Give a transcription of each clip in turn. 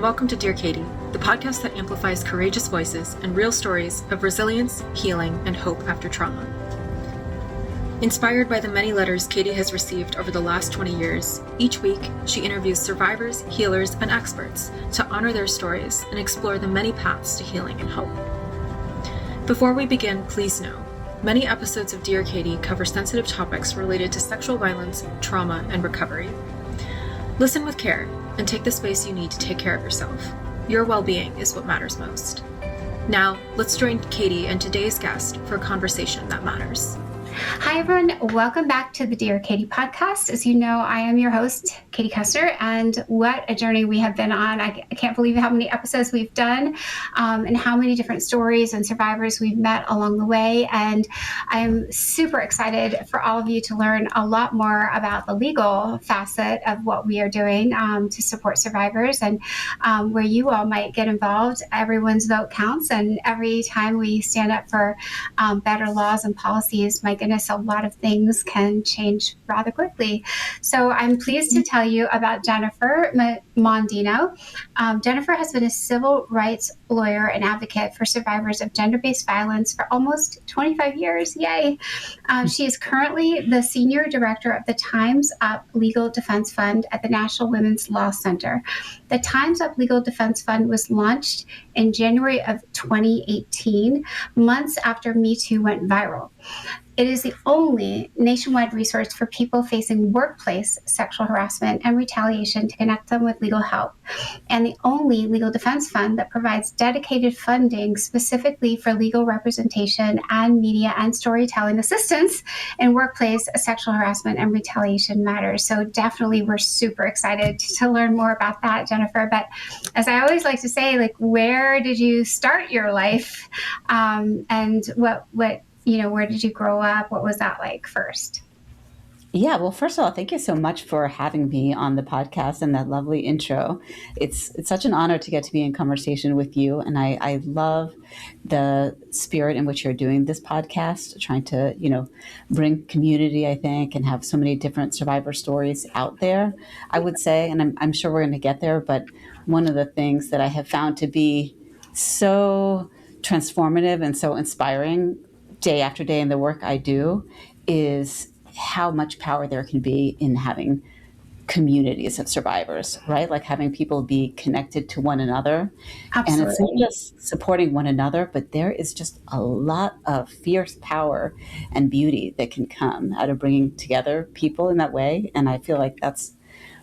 welcome to Dear Katie, the podcast that amplifies courageous voices and real stories of resilience, healing, and hope after trauma. Inspired by the many letters Katie has received over the last 20 years, each week she interviews survivors, healers, and experts to honor their stories and explore the many paths to healing and hope. Before we begin, please know, many episodes of Dear Katie cover sensitive topics related to sexual violence, trauma, and recovery. Listen with care and take the space you need to take care of yourself. Your well-being is what matters most. Now, let's join Katie and today's guest for a conversation that matters. Hi, everyone. Welcome back to the Dear Katie podcast. As you know, I am your host, Katie Koestner, and what a journey we have been on. I can't believe how many episodes we've done and how many different stories and survivors we've met along the way. And I'm super excited for all of you to learn a lot more about the legal facet of what we are doing to support survivors and where you all might get involved. Everyone's vote counts, and every time we stand up for better laws and policies, my goodness, a lot of things can change rather quickly. So I'm pleased to tell you about Jennifer Mondino. Jennifer has been a civil rights lawyer and advocate for survivors of gender-based violence for almost 25 years. Yay! She is currently the senior director of the Time's Up Legal Defense Fund at the National Women's Law Center. The Time's Up Legal Defense Fund was launched in January of 2018, months after Me Too went viral. It is the only nationwide resource for people facing workplace sexual harassment and retaliation to connect them with legal help, and the only legal defense fund that provides dedicated funding specifically for legal representation and media and storytelling assistance in workplace sexual harassment and retaliation matters. So definitely we're super excited to learn more about that, Jennifer. But as I always like to say, like, where did you start your life? And what where did you grow up? What was that like first? Yeah, well, first of all, thank you so much for having me on the podcast and that lovely intro. It's such an honor to get to be in conversation with you. And I love the spirit in which you're doing this podcast, trying to, bring community, I think, and have so many different survivor stories out there, I would say. And I'm sure we're going to get there. But one of the things that I have found to be so transformative and so inspiring day after day in the work I do is how much power there can be in having communities of survivors, right? Like having people be connected to one another. Absolutely. And it's not just supporting one another, but there is just a lot of fierce power and beauty that can come out of bringing together people in that way. And I feel like that's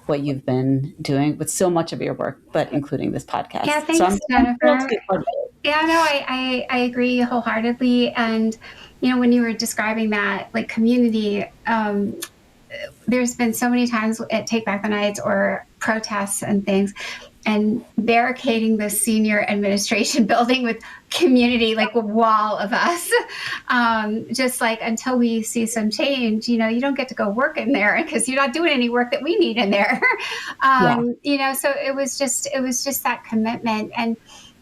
what you've been doing with so much of your work, but including this podcast. Yeah, thanks, Jennifer. Yeah, no, I agree wholeheartedly. And, when you were describing that, like, community, there's been so many times at Take Back the Nights or protests and things, and barricading the senior administration building with community, like a wall of us, just like until we see some change. You don't get to go work in there because you're not doing any work that we need in there. So it was just that commitment, and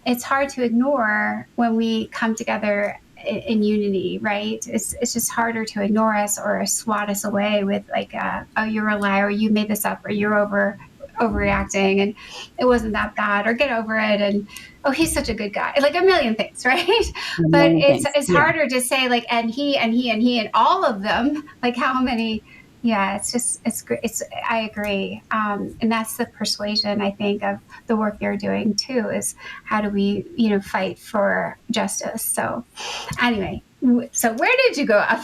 it's hard to ignore when we come together in unity, right? It's just harder to ignore us or swat us away with like, oh, you're a liar, or you made this up, or you're overreacting, and it wasn't that bad, or get over it, and oh, he's such a good guy, like a million things, right? But it's harder to say like, and he and all of them, like how many. Yeah, I agree. And that's the persuasion, I think, of the work you're doing too, is how do we, fight for justice. So anyway, so where did you grow up?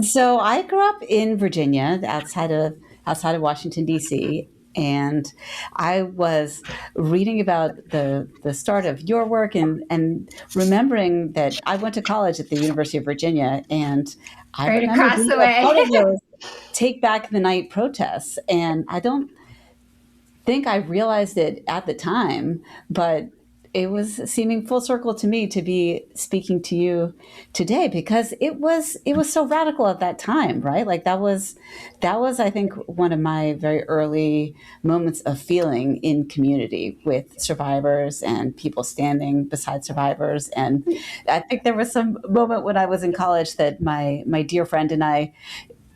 So I grew up in Virginia, outside of Washington, D.C., and I was reading about the start of your work and remembering that I went to college at the University of Virginia, and I right remember across being the way. a part of those Take Back the Night protests. And I don't think I realized it at the time, but it was seeming full circle to me to be speaking to you today, because it was so radical at that time, right? Like that was, I think, one of my very early moments of feeling in community with survivors and people standing beside survivors. And I think there was some moment when I was in college that my dear friend and I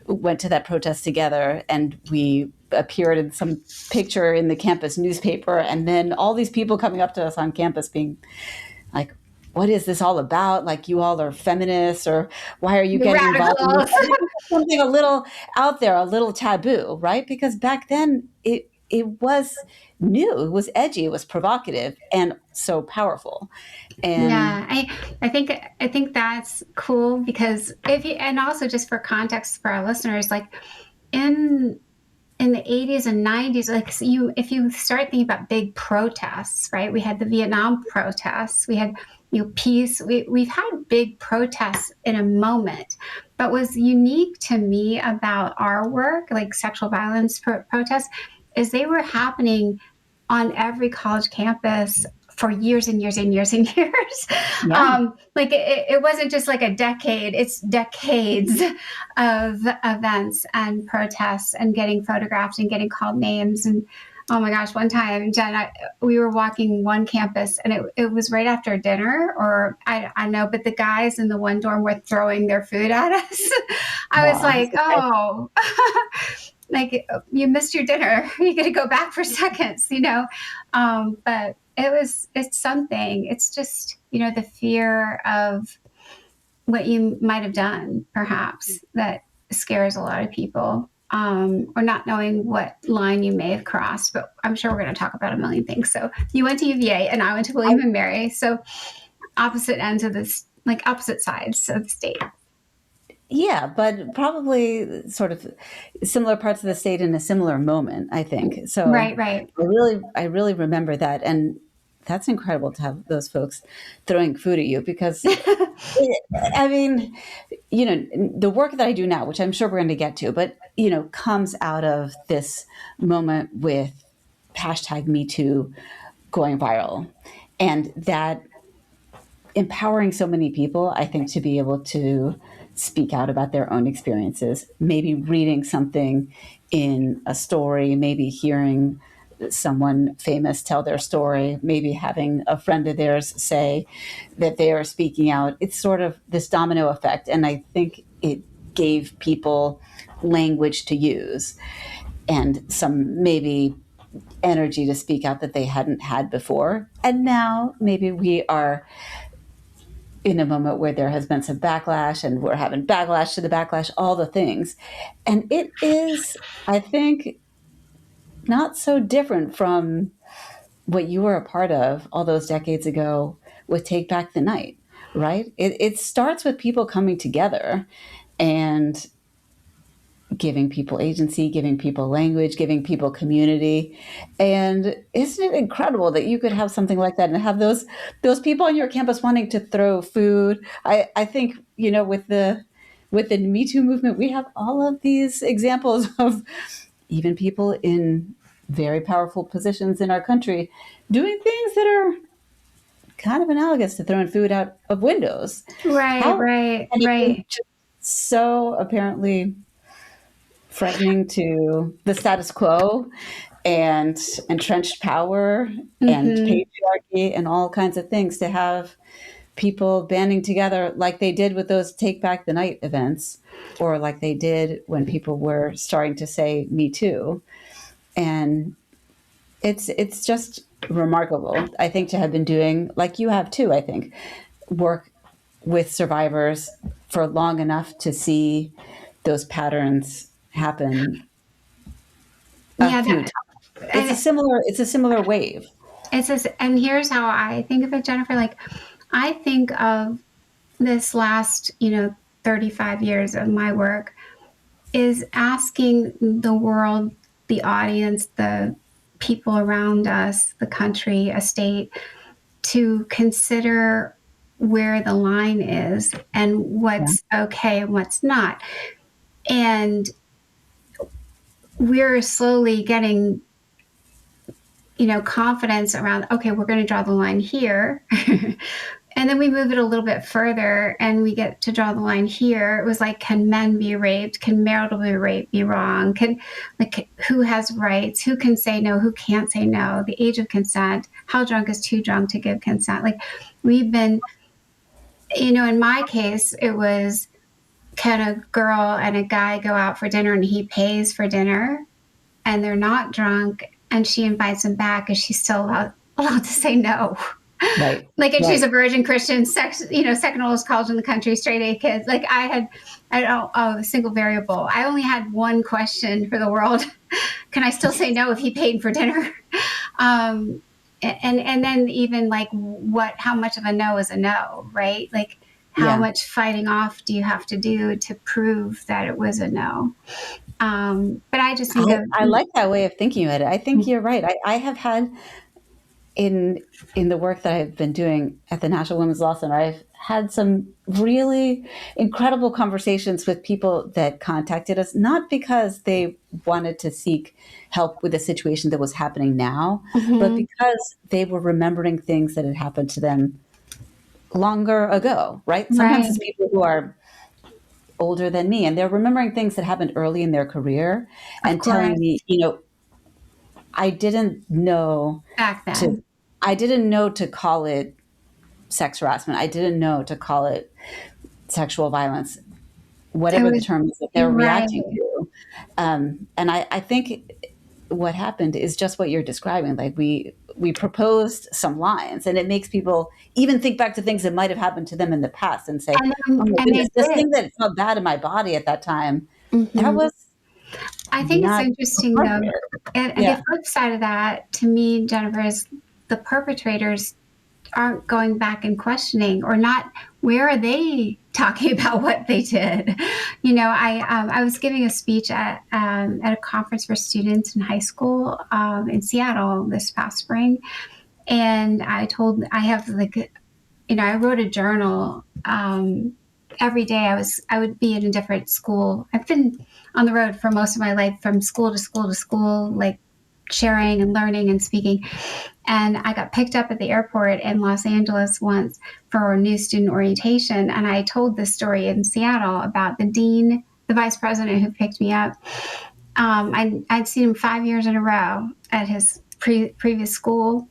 went to that protest together, and we appeared in some picture in the campus newspaper, and then all these people coming up to us on campus being like, what is this all about? Like, you all are feminists, or why are you The getting involved in this? radicals. And it was something a little out there, a little taboo, right? Because back then it was new, it was edgy, it was provocative, and so powerful. And Yeah, I think that's cool because if you, and also just for context for our listeners, like in the 80s and 90s, like if you start thinking about big protests, right? We had the Vietnam protests, we had peace. We've had big protests in a moment, but what's unique to me about our work, like sexual violence protests, is they were happening on every college campus for years and years and years and years. yeah, Like it wasn't just like a decade, it's decades of events and protests and getting photographed and getting called names. And oh my gosh, one time, Jen, we were walking one campus and it was right after dinner, or I know, but the guys in the one dorm were throwing their food at us. I was wow. like, oh, like you missed your dinner. You got to go back for seconds, but it's something. It's just, the fear of what you might have done, perhaps, that scares a lot of people, or not knowing what line you may have crossed. But I'm sure we're going to talk about a million things. So you went to UVA and I went to William and Mary. So opposite ends of this, like opposite sides of the state. Yeah, but probably sort of similar parts of the state in a similar moment, I think. So Right, right. I really remember that, and that's incredible to have those folks throwing food at you because, I mean, the work that I do now, which I'm sure we're going to get to, but comes out of this moment with #MeToo going viral, and that empowering so many people, I think, to be able to speak out about their own experiences, maybe reading something in a story, maybe hearing someone famous tell their story, maybe having a friend of theirs say that they are speaking out. It's sort of this domino effect. And I think it gave people language to use and some maybe energy to speak out that they hadn't had before. And now maybe we are in a moment where there has been some backlash and we're having backlash to the backlash, all the things. And it is, I think, not so different from what you were a part of all those decades ago with Take Back the Night, right? It starts with people coming together and giving people agency, giving people language, giving people community. And isn't it incredible that you could have something like that and have those people on your campus wanting to throw food? I think, with the Me Too movement, we have all of these examples of even people in very powerful positions in our country doing things that are kind of analogous to throwing food out of windows. Right. Just so apparently frightening to the status quo and entrenched power and patriarchy and all kinds of things, to have people banding together like they did with those Take Back the Night events, or like they did when people were starting to say Me Too. And it's just remarkable, I think, to have been doing, like you have too, I think, work with survivors for long enough to see those patterns happen a few times. It's a similar wave. And here's how I think of it, Jennifer. Like, I think of this last, 35 years of my work is asking the world, the audience, the people around us, the country, a state, to consider where the line is and what's okay and what's not. And we're slowly getting, confidence around, okay, we're going to draw the line here. And then we move it a little bit further and we get to draw the line here. It was like, can men be raped? Can marital rape be wrong? Who has rights? Who can say no? Who can't say no? The age of consent. How drunk is too drunk to give consent? Like, we've been, in my case, it was can a girl and a guy go out for dinner and he pays for dinner and they're not drunk and she invites him back? Is she still allowed to say no? Right. Like, and right. she's a virgin Christian, second oldest college in the country, straight A kids. Like, I don't, a single variable. I only had one question for the world. Can I still say no if he paid for dinner? And then even like how much of a no is a no, right? Like, how much fighting off do you have to do to prove that it was a no? But I just think I like that way of thinking about it. I think you're right. I have had in the work that I've been doing at the National Women's Law Center, I've had some really incredible conversations with people that contacted us, not because they wanted to seek help with a situation that was happening now, but because they were remembering things that had happened to them longer ago, right? Sometimes it's people who are older than me and they're remembering things that happened early in their career and telling me, I didn't know back then. I didn't know to call it sex harassment. I didn't know to call it sexual violence, whatever the term is that they're reacting to. And I think what happened is just what you're describing. Like we proposed some lines, and it makes people even think back to things that might have happened to them in the past and say, "Oh my goodness, this thing that felt bad in my body at that time, that was." I think it's interesting though, and the flip side of that, to me, Jennifer, is the perpetrators aren't going back and questioning, or not. Where are they talking about what they did? I was giving a speech at a conference for students in high school in Seattle this past spring, and I wrote a journal. Every day I would be in a different school. I've been on the road for most of my life, from school to school to school, like sharing and learning and speaking. And I got picked up at the airport in Los Angeles once for a new student orientation. And I told this story in Seattle about the dean, the vice president who picked me up. I'd seen him 5 years in a row at his previous school.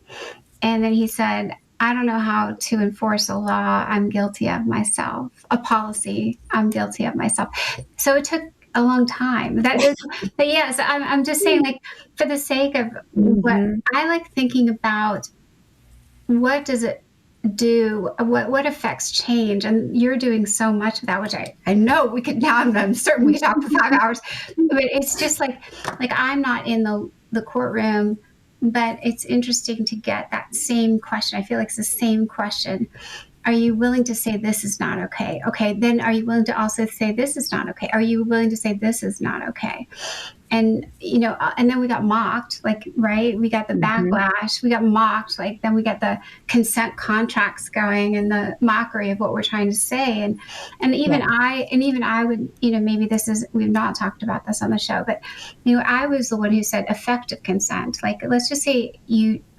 And then he said, "I don't know how to enforce a law I'm guilty of myself, a policy I'm guilty of myself." So it took a long time. But yes, I'm just saying, like, for the sake of what I like thinking about, what does it do? What affects change? And you're doing so much of that, which I know we could. Now I'm certain we could talk for 5 hours. But it's just like I'm not in the courtroom. But it's interesting to get that same question. I feel like it's the same question. Are you willing to say this is not okay? Okay, then are you willing to also say this is not okay? Are you willing to say this is not okay? And, and then we got mocked, like, right? We got the backlash. We got mocked. Like, then we got the consent contracts going and the mockery of what we're trying to say. And even I would, maybe we've not talked about this on the show, but, I was the one who said effective consent. Like, let's just say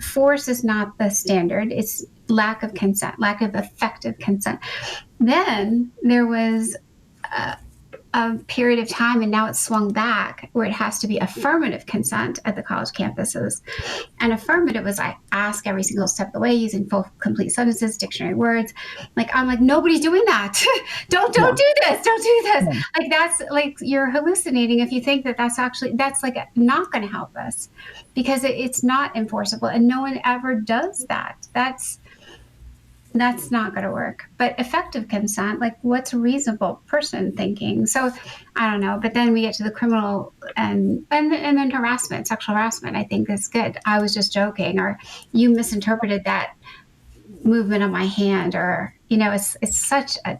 force is not the standard. It's lack of consent, lack of effective consent. Then there was a period of time, and now it's swung back, where it has to be affirmative consent at the college campuses. And affirmative was, I ask every single step of the way using full complete sentences, dictionary words. Like, I'm like, nobody's doing that. Don't do this. Don't do this. Like, that's like, you're hallucinating if you think that's like not going to help us, because it's not enforceable, and no one ever does that. That's not going to work. But effective consent, like, what's a reasonable person thinking? So I don't know. But then we get to the criminal and then harassment, sexual harassment, I think is good. I was just joking, or you misinterpreted that movement of my hand, or, it's such a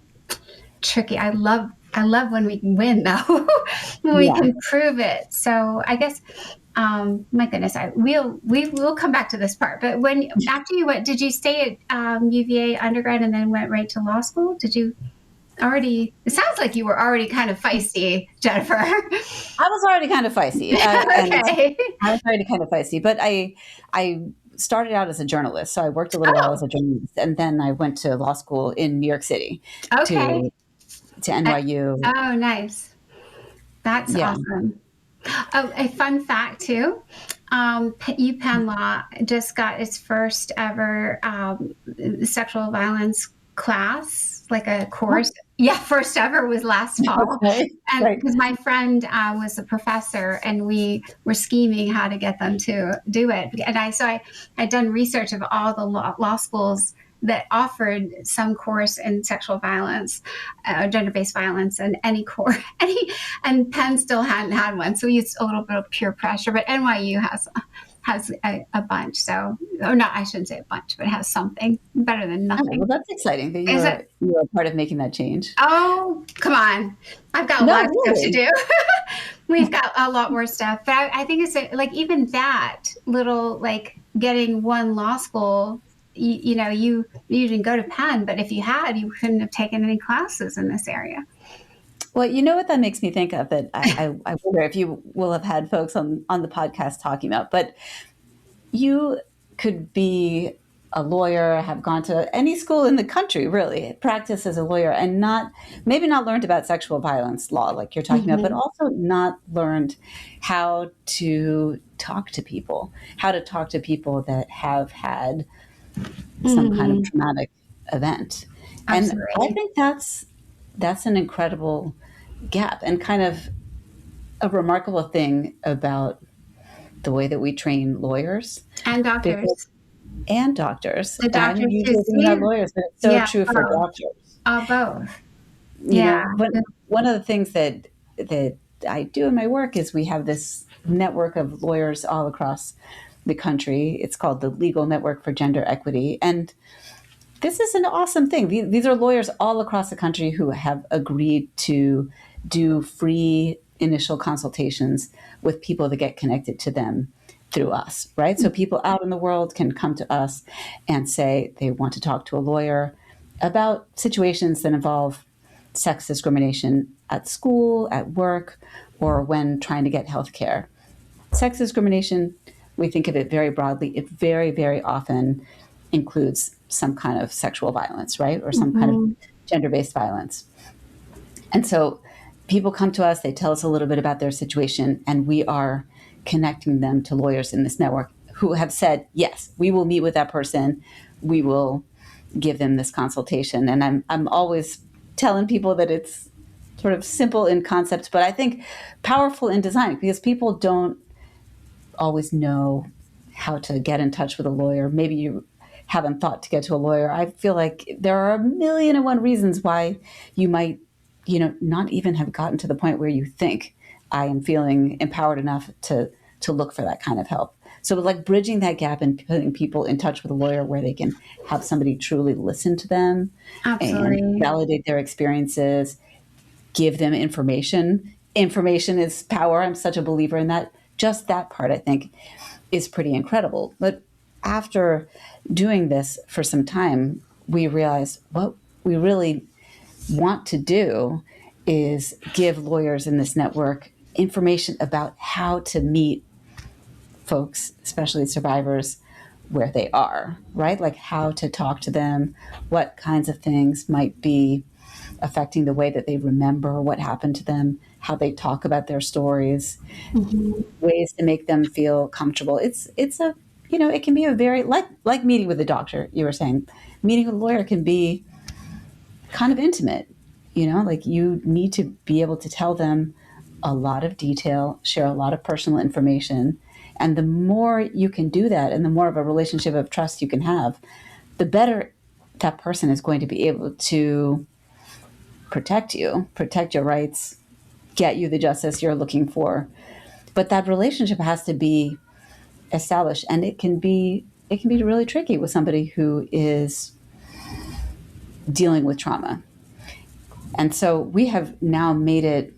tricky. I love when we can win, though, when we can prove it. So I guess, my goodness, we will come back to this part. But after you went, did you stay at UVA undergrad and then went right to law school? Did you already? It sounds like you were already kind of feisty, Jennifer. I was already kind of feisty. Okay. I was already kind of feisty, but I started out as a journalist, so I worked a little while as a journalist, and then I went to law school in New York City. Okay. To NYU. Oh, nice. That's awesome. Oh, a fun fact too. UPenn Law just got its first ever sexual violence class, like a course Yeah, first ever was last fall. Okay. And Right. because my friend was a professor and we were scheming how to get them to do it. And I had done research of all the law schools that offered some course in sexual violence, gender-based violence, and and Penn still hadn't had one. So we used a little bit of peer pressure, but NYU has a bunch. So, or not, I shouldn't say a bunch, but it has something better than Oh, well, nothing. that's exciting that Is it? you're a part of making that change. Oh, come on. I've got a No, lot of stuff to really. do. We've got a lot more stuff. But I think it's like even that little, like getting one law school, you didn't go to Penn, but if you had, you couldn't have taken any classes in this area. Well, you know what that makes me think of, that I wonder if you will have had folks on the podcast talking about, but you could be a lawyer, have gone to any school in the country, really, practice as a lawyer, and maybe not learned about sexual violence law like you're talking about, but Mm-hmm. also not learned how to talk to people, that have had some kind of Mm-hmm. traumatic event. And I Absolutely. think that's an incredible gap, and kind of a remarkable thing about the way that we train lawyers, And because, doctors. and doctors. The And doctors you too. talking about See? lawyers, but it's so Yeah, true for both. doctors. Both. You Yeah. know, one of the things that I do in my work is we have this network of lawyers all across the country. It's called the Legal Network for Gender Equity, and this is an awesome thing. These are lawyers all across the country who have agreed to do free initial consultations with people that get connected to them through us, right? So people out in the world can come to us and say they want to talk to a lawyer about situations that involve sex discrimination at school, at work, or when trying to get health care. Sex discrimination, we think of it very broadly. It very, very often includes some kind of sexual violence, right? Or some kind of Mm-hmm. gender based violence. And so people come to us, they tell us a little bit about their situation, and we are connecting them to lawyers in this network who have said, yes, we will meet with that person. We will give them this consultation. And I'm always telling people that it's sort of simple in concept, but I think powerful in design, because people don't always know how to get in touch with a lawyer. Maybe you haven't thought to get to a lawyer. I feel like there are a million and one reasons why you might, not even have gotten to the point where you think I am feeling empowered enough to look for that kind of help. So like bridging that gap and putting people in touch with a lawyer where they can have somebody truly listen to them and Absolutely. validate their experiences, give them information. Information is power. I'm such a believer in that. Just that part, I think, is pretty incredible. But after doing this for some time, we realized what we really want to do is give lawyers in this network information about how to meet folks, especially survivors, where they are, right? Like how to talk to them, what kinds of things might be affecting the way that they remember what happened to them, how they talk about their stories, Mm-hmm. ways to make them feel comfortable. It's a it can be a very like meeting with a doctor. You were saying meeting with a lawyer can be kind of intimate. Like you need to be able to tell them a lot of detail, share a lot of personal information, and the more you can do that, and the more of a relationship of trust you can have, the better that person is going to be able to protect you, protect your rights, get you the justice you're looking for. But that relationship has to be established, and it can be really tricky with somebody who is dealing with trauma. And so we have now made it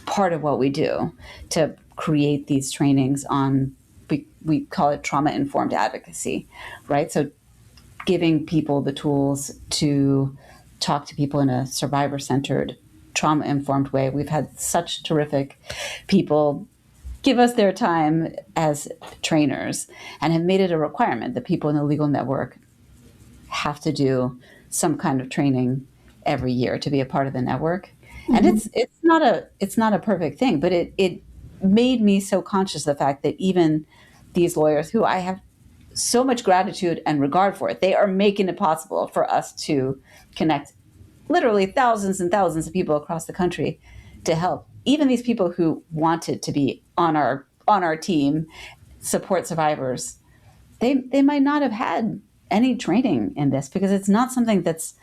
part of what we do to create these trainings on, we call it trauma informed advocacy, right? So giving people the tools to talk to people in a survivor centered, trauma informed way. We've had such terrific people give us their time as trainers, and have made it a requirement that people in the legal network have to do some kind of training every year to be a part of the network. And Mm-hmm. it's not a perfect thing, but it made me so conscious of the fact that even these lawyers, who I have so much gratitude and regard for, they are making it possible for us to connect literally thousands and thousands of people across the country to help. Even these people who wanted to be on our team, support survivors, they might not have had any training in this because it's not something that's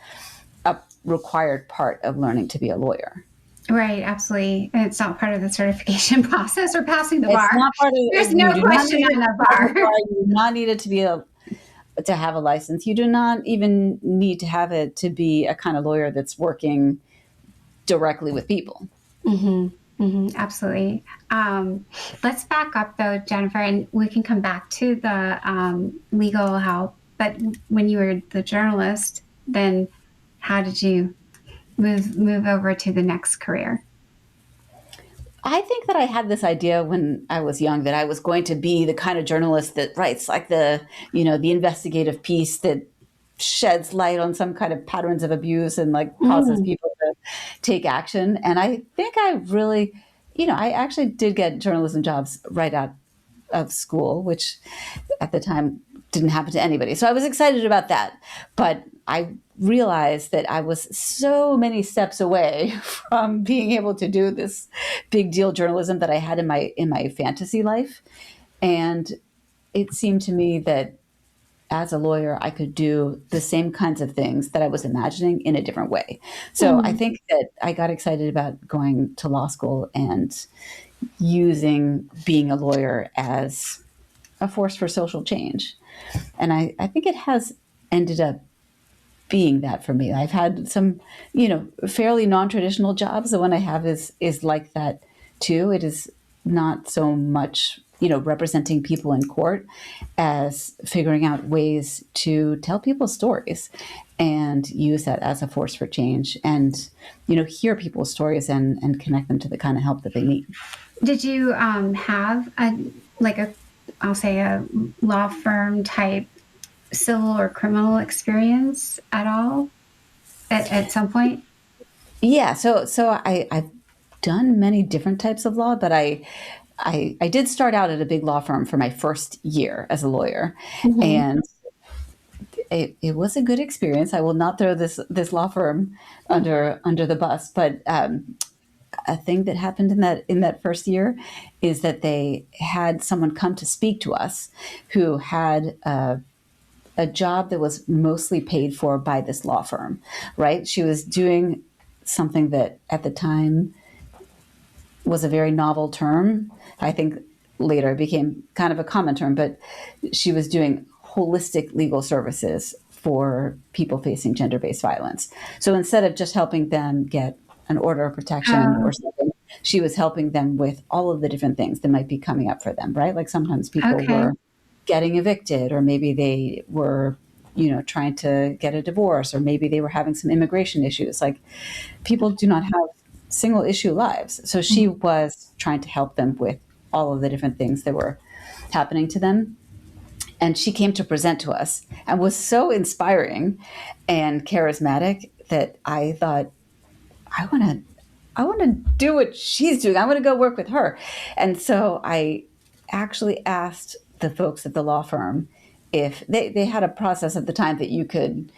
a required part of learning to be a lawyer. Right, absolutely. And it's not part of the certification process or passing the bar. It's not part of, There's no question on the bar. You do not need it to have a license. You do not even need to have it to be a kind of lawyer that's working directly with people. Absolutely. Let's back up though, Jennifer, and we can come back to the legal help. But when you were the journalist, then how did you move over to the next career? I think that I had this idea when I was young that I was going to be the kind of journalist that writes like the investigative piece that sheds light on some kind of patterns of abuse and like causes people to take action. And I think I really, I actually did get journalism jobs right out of school, which at the time didn't happen to anybody. So I was excited about that. But I realized that I was so many steps away from being able to do this big deal journalism that I had in my fantasy life. And it seemed to me that as a lawyer, I could do the same kinds of things that I was imagining in a different way. So I think that I got excited about going to law school and using being a lawyer as a force for social change. And I think it has ended up being that for me. I've had some, fairly non-traditional jobs. The one I have is like that too. It is not so much, representing people in court as figuring out ways to tell people's stories and use that as a force for change and, hear people's stories and connect them to the kind of help that they need. Did you have a law firm type civil or criminal experience at all at some point? Yeah. So I've done many different types of law, but I did start out at a big law firm for my first year as a lawyer. And it was a good experience. I will not throw this law firm under the bus, but a thing that happened in that first year is that they had someone come to speak to us who had a job that was mostly paid for by this law firm, right? She was doing something that at the time was a very novel term. I think later it became kind of a common term, but she was doing holistic legal services for people facing gender-based violence. So instead of just helping them get an order of protection or something, she was helping them with all of the different things that might be coming up for them, right? Like sometimes people were getting evicted, or maybe they were, trying to get a divorce, or maybe they were having some immigration issues. Like people do not have single issue lives. So she was trying to help them with all of the different things that were happening to them. And she came to present to us and was so inspiring and charismatic that I thought, I want to do what she's doing. I want to go work with her. And so I actually asked the folks at the law firm if they had a process at the time that you could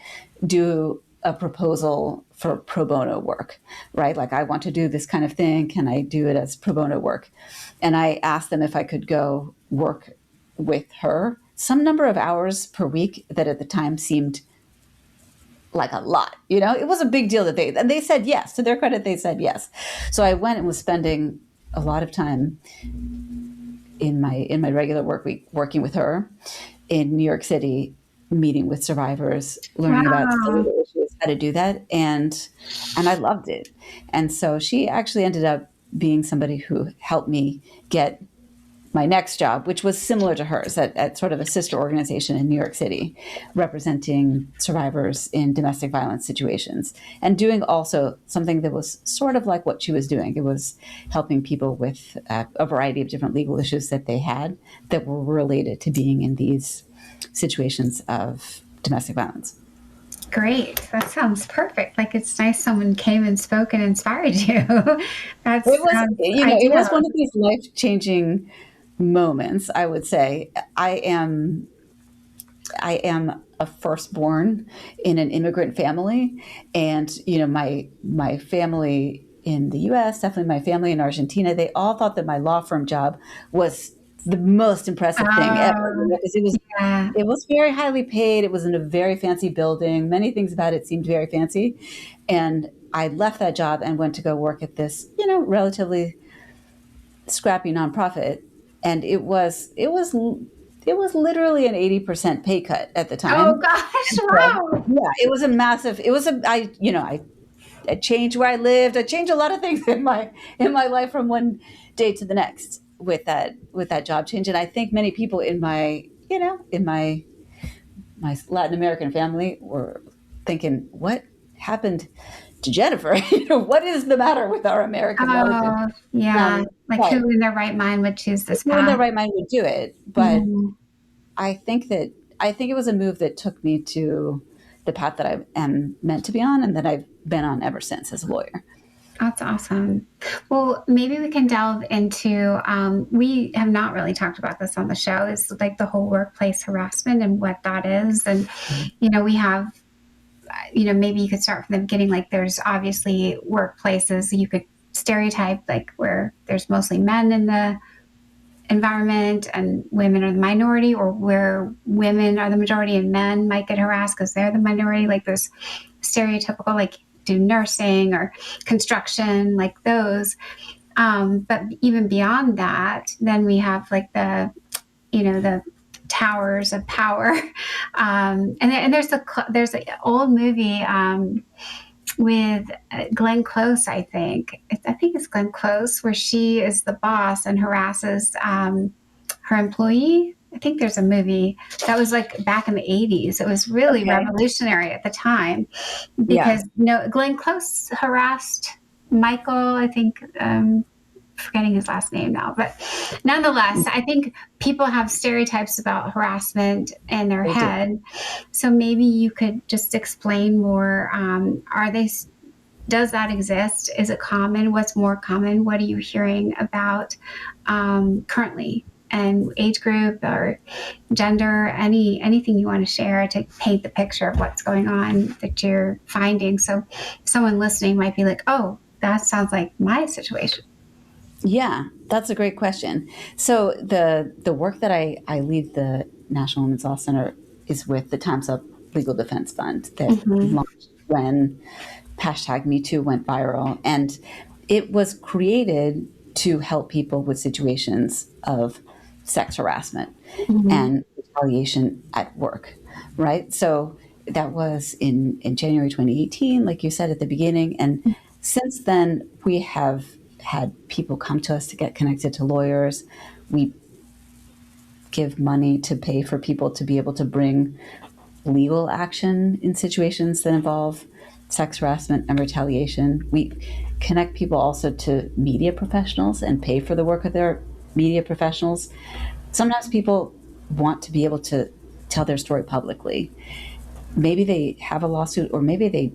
do a proposal for pro bono work, right? Like, I want to do this kind of thing. Can I do it as pro bono work? And I asked them if I could go work with her some number of hours per week that at the time seemed like a lot. It was a big deal that they said yes. To their credit, they said yes. So I went and was spending a lot of time in my regular work week working with her in New York City, meeting with survivors, learning about legal issues, how to do that. And I loved it. And so she actually ended up being somebody who helped me get my next job, which was similar to hers at sort of a sister organization in New York City, representing survivors in domestic violence situations and doing also something that was sort of like what she was doing. It was helping people with a variety of different legal issues that they had that were related to being in these situations of domestic violence. Great. That sounds perfect. Like, it's nice someone came and spoke and inspired you. It was one of these life-changing moments. I would say I am a firstborn in an immigrant family. And, my family in the US, definitely my family in Argentina, they all thought that my law firm job was the most impressive thing ever, Oh, because it was yeah. it was very highly paid. It was in a very fancy building. Many things about it seemed very fancy. And I left that job and went to go work at this, relatively scrappy nonprofit. And it was literally an 80% pay cut at the Oh time. gosh, And so, wow. yeah, I changed where I lived. I changed a lot of things in my life from one day to the next with that job change. And I think many people in my Latin American family were thinking, what happened to Jennifer? What is the matter with our American relatives? Oh, yeah. Like But who in their right mind would choose this who in their path? right mind would do it? But Mhm. I think it was a move that took me to the path that I am meant to be on, and that I've been on ever since as a lawyer. That's awesome. Well, maybe we can delve into, we have not really talked about this on the show, is like the whole workplace harassment and what that is. And, we have, maybe you could start from the beginning. Like there's obviously workplaces you could stereotype, like where there's mostly men in the environment and women are the minority, or where women are the majority and men might get harassed because they're the minority. Like those stereotypical, like do nursing or construction, like those. But even beyond that, then we have like the towers of power. And there's an old movie with Glenn Close, I think. I think it's Glenn Close, where she is the boss and harasses her employee. I think there's a movie that was like back in the 80s. It was really Okay. revolutionary at the time, Yeah. because Glenn Close harassed Michael, I think, forgetting his last name now, but nonetheless, I think people have stereotypes about harassment in their They do. head. So maybe you could just explain more. Does that exist? Is it common? What's more common? What are you hearing about currently? And age group or gender, anything you want to share to paint the picture of what's going on that you're finding. So someone listening might be like, oh, that sounds like my situation. Yeah, that's a great question. So the work that I lead, the National Women's Law Center, is with the Time's Up Legal Defense Fund that Mm-hmm. launched when #MeToo went viral. And it was created to help people with situations of sex harassment Mm-hmm. and retaliation at work, right? So that was in January 2018, like you said at the beginning. And since then, we have had people come to us to get connected to lawyers. We give money to pay for people to be able to bring legal action in situations that involve sex harassment and retaliation. We connect people also to media professionals and pay for the work of their media professionals. Sometimes people want to be able to tell their story publicly. Maybe they have a lawsuit, or maybe they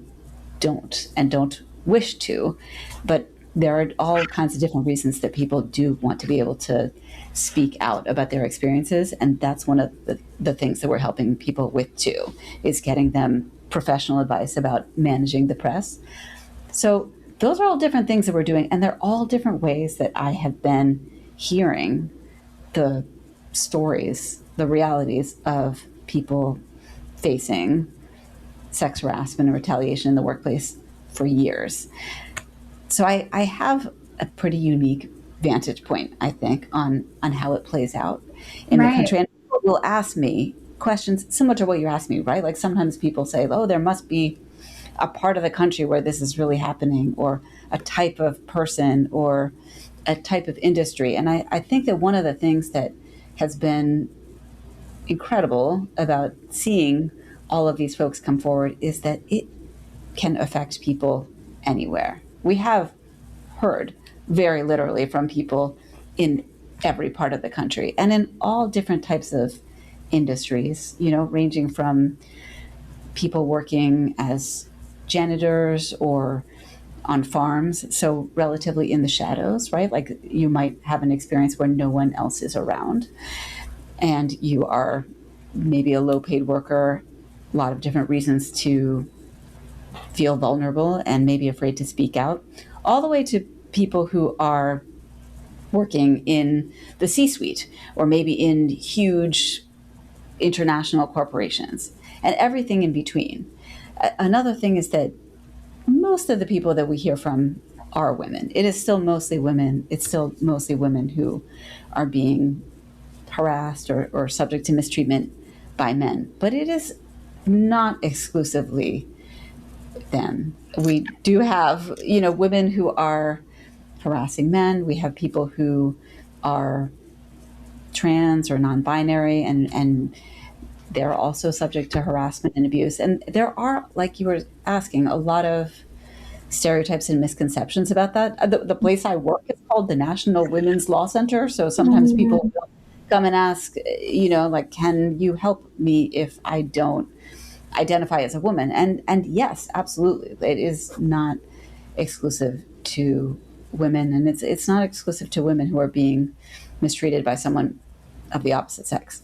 don't and don't wish to, but there are all kinds of different reasons that people do want to be able to speak out about their experiences. And that's one of the things that we're helping people with too, is getting them professional advice about managing the press. So those are all different things that we're doing. And they're all different ways that I have been hearing the stories, the realities of people facing sex harassment and retaliation in the workplace for years. So I have a pretty unique vantage point, I think, on how it plays out in the Right. country. And people will ask me questions similar to what you're asking me, right? Like sometimes people say, oh, there must be a part of the country where this is really happening, or a type of person, or a type of industry. And I think that one of the things that has been incredible about seeing all of these folks come forward is that it can affect people anywhere. We have heard very literally from people in every part of the country and in all different types of industries, ranging from people working as janitors or on farms, so relatively in the shadows, right? Like you might have an experience where no one else is around, and you are maybe a low paid worker a lot of different reasons to feel vulnerable and maybe afraid to speak out, all the way to people who are working in the C-suite or maybe in huge international corporations and everything in between. Another thing is that most of the people that we hear from are women. It is still mostly women. It's still mostly women who are being harassed or subject to mistreatment by men. But it is not exclusively them. We do have, women who are harassing men. We have people who are trans or non-binary, and they're also subject to harassment and abuse. And there are, like you were asking, a lot of stereotypes and misconceptions about that. The place I work is called the National Women's Law Center. So sometimes people come and ask, like, can you help me if I don't identify as a woman? And yes, absolutely. It is not exclusive to women, and it's not exclusive to women who are being mistreated by someone of the opposite sex.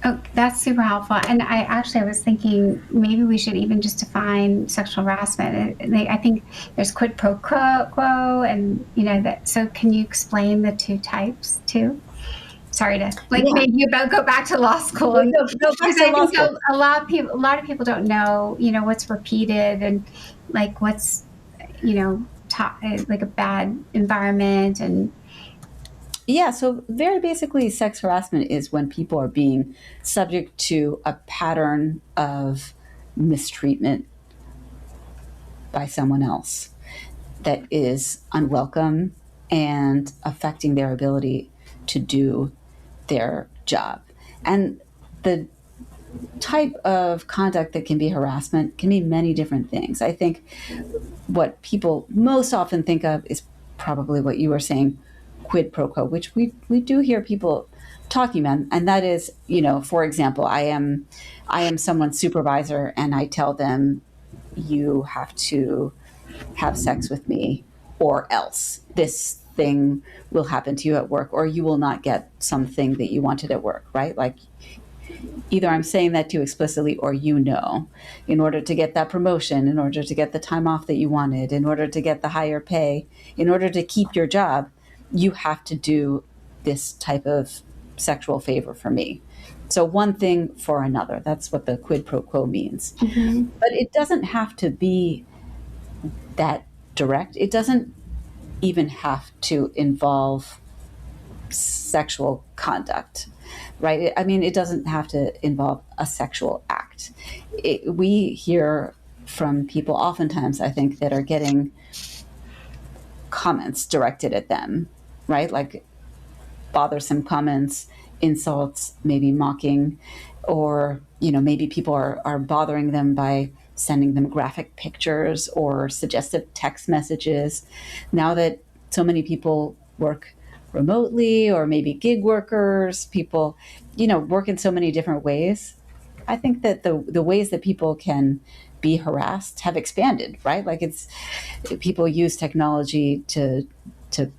Oh, that's super helpful. And I was thinking maybe we should even just define sexual harassment. I think there's quid pro quo, and that. So can you explain the two types too? Sorry to make you go back to law school. A lot of people don't know, what's repeated and like what's, like a bad environment. And yeah, so very basically, sex harassment is when people are being subject to a pattern of mistreatment by someone else that is unwelcome and affecting their ability to do their job. And the type of conduct that can be harassment can be many different things. I think what people most often think of is probably what you were saying, quid pro quo, which we do hear people talking about. And that is, for example, I am someone's supervisor and I tell them, you have to have sex with me or else this thing will happen to you at work, or you will not get something that you wanted at work, right? Like either I'm saying that to you explicitly, or in order to get that promotion, in order to get the time off that you wanted, in order to get the higher pay, in order to keep your job, you have to do this type of sexual favor for me. So one thing for another. That's what the quid pro quo means. Mm-hmm. But it doesn't have to be that direct. It doesn't even have to involve sexual conduct, right? I mean, it doesn't have to involve a sexual act. We hear from people oftentimes, I think, that are getting comments directed at them, right? Like bothersome comments, insults, maybe mocking, or, maybe people are bothering them by sending them graphic pictures or suggestive text messages. Now that so many people work remotely, or maybe gig workers, people, work in so many different ways, I think that the ways that people can be harassed have expanded, right? Like people use technology to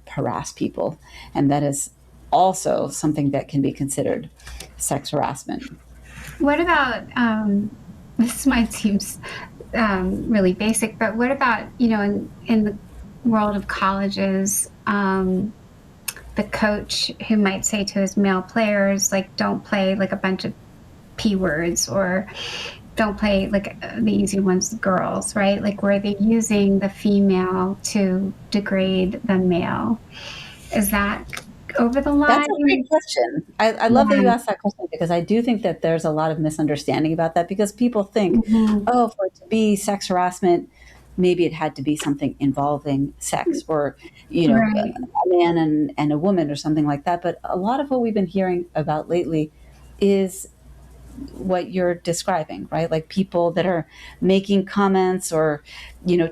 harass people. And that is also something that can be considered sex harassment. What about, this might seem really basic, but what about, in the world of colleges, the coach who might say to his male players, like, don't play like a bunch of P words, or don't play like the easy ones, girls, right? Like where they're using the female to degrade the male. Is that over the line? That's a great question. I love that you asked that question, because I do think that there's a lot of misunderstanding about that, because people think, for it to be sex harassment, maybe it had to be something involving sex, or, right, a man and a woman or something like that. But a lot of what we've been hearing about lately is what you're describing, right? Like people that are making comments or,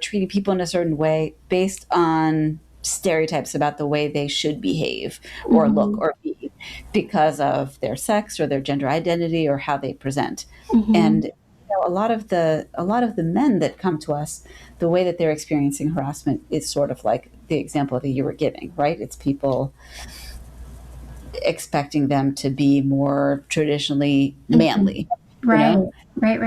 treating people in a certain way based on stereotypes about the way they should behave or look or be because of their sex or their gender identity or how they present. And a lot of the men that come to us, the way that they're experiencing harassment is sort of like the example that you were giving, right? It's people expecting them to be more traditionally manly, Right. know, Right.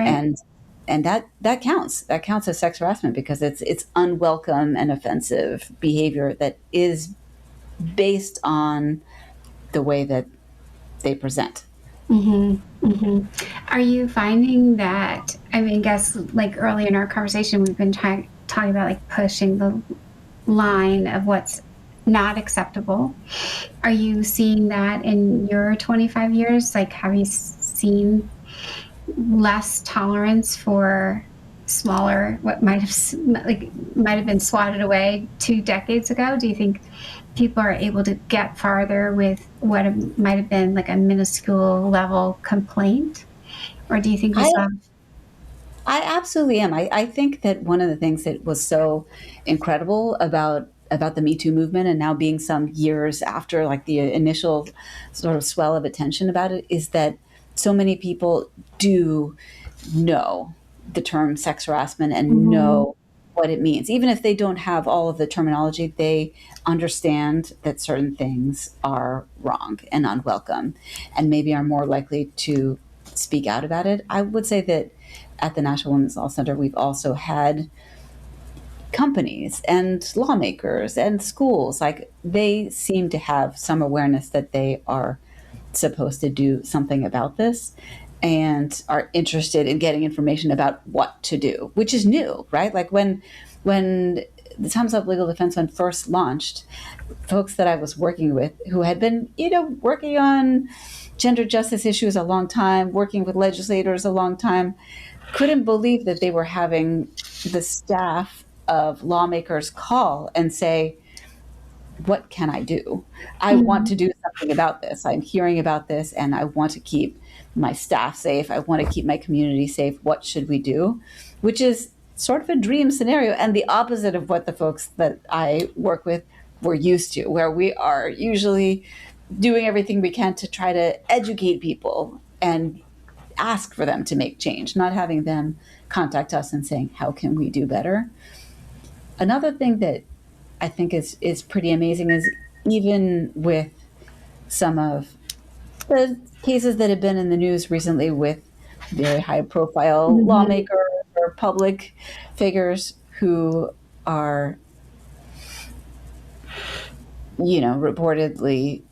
and that counts. That counts as sex harassment because it's unwelcome and offensive behavior that is based on the way that they present. Are you finding that, I mean, I guess like early in our conversation, we've been talking about like pushing the line of what's not acceptable. Are you seeing that in your 25 years? Like, have you seen less tolerance for smaller, what might have been swatted away 2 decades ago? Do you think people are able to get farther with what might have been like a minuscule level complaint? Or do you think we saw? I absolutely am. I think that one of the things that was so incredible about the Me Too movement, and now being some years after like the initial sort of swell of attention about it, is that so many people do know the term sex harassment and know what it means. Even if they don't have all of the terminology, they understand that certain things are wrong and unwelcome, and maybe are more likely to speak out about it. I would say that at the National Women's Law Center, we've also had companies and lawmakers and schools, like they seem to have some awareness that they are supposed to do something about this and are interested in getting information about what to do, which is new, right? Like when the Time's Up Legal Defense Fund first launched, folks that I was working with who had been, working on gender justice issues a long time, working with legislators a long time, couldn't believe that they were having the staff of lawmakers call and say, what can I do? I want to do something about this. I'm hearing about this and I want to keep my staff safe. I want to keep my community safe. What should we do? Which is sort of a dream scenario and the opposite of what the folks that I work with were used to, where we are usually doing everything we can to try to educate people and ask for them to make change, not having them contact us and saying, how can we do better? Another thing that I think is pretty amazing is even with some of the cases that have been in the news recently with very high profile lawmakers or public figures who are, reportedly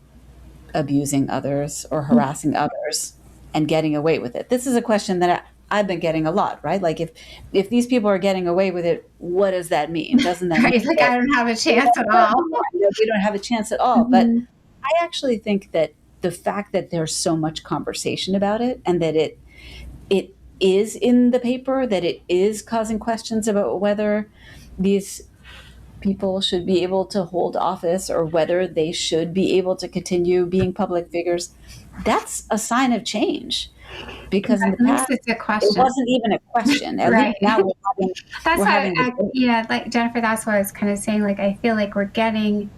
abusing others or harassing others and getting away with it. This is a question that I've been getting a lot, right? Like if these people are getting away with it, what does that mean? Doesn't that mean Like I don't have a chance at all? They don't have a chance at all. But I actually think that the fact that there's so much conversation about it and that it is in the paper, that it is causing questions about whether these people should be able to hold office or whether they should be able to continue being public figures, that's a sign of change. Because in the past, it's a question. It wasn't even a question. At Right. least now that's why, like Jennifer, that's what I was kind of saying. Like, I feel like we're getting